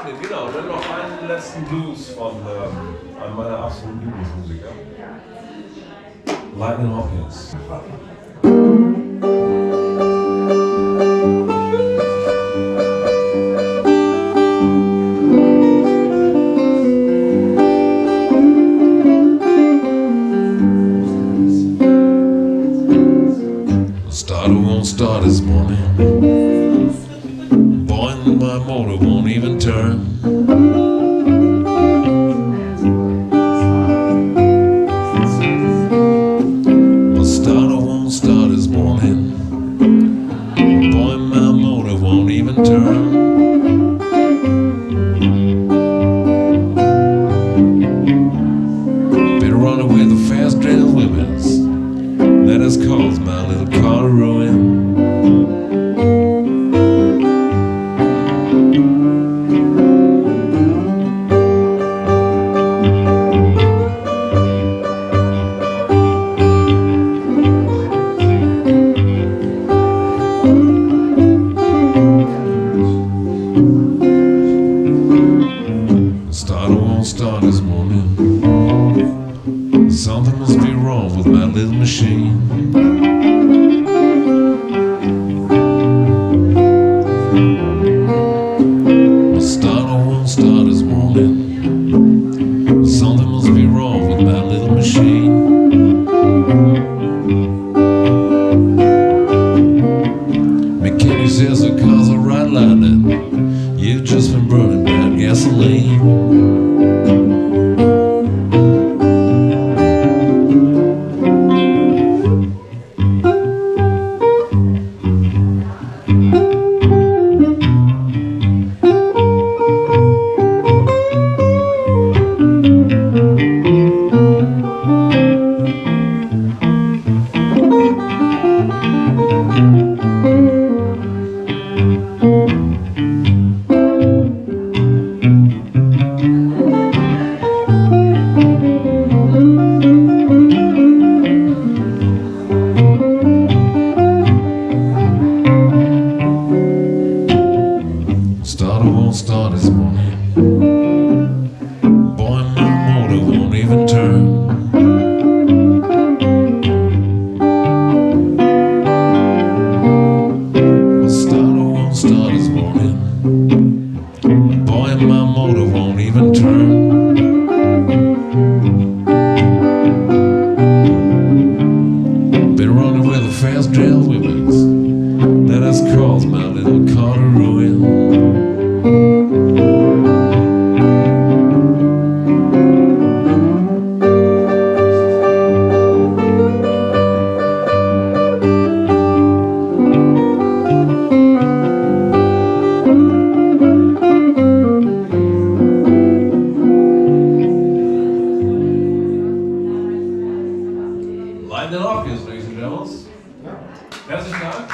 Lightnin, genau. Dann noch einen letzten Blues von einem meiner absoluten Lieblingsmusiker. Lightnin Hopkins. Starter won't start this morning. Boy, my motor won't even turn. My starter won't start this morning. Boy, my motor won't even turn. Been running with the fast trail women's. That has caused my little car to ruin. The starter won't start this morning. Something must be wrong with my little machine. My starter won't start this morning. Something must be wrong with my little machine. Mechanic says the cars are right lightning. You've just been burning bad gasoline. Starter won't start this morning. Boy, my motor won't even turn. My starter won't start this morning. Boy, my motor won't even turn. Been running with a fast trail women's. That has caused my little car to ruin. Lightnin Hopkins, ladies and gentlemen. Herzlichen Dank.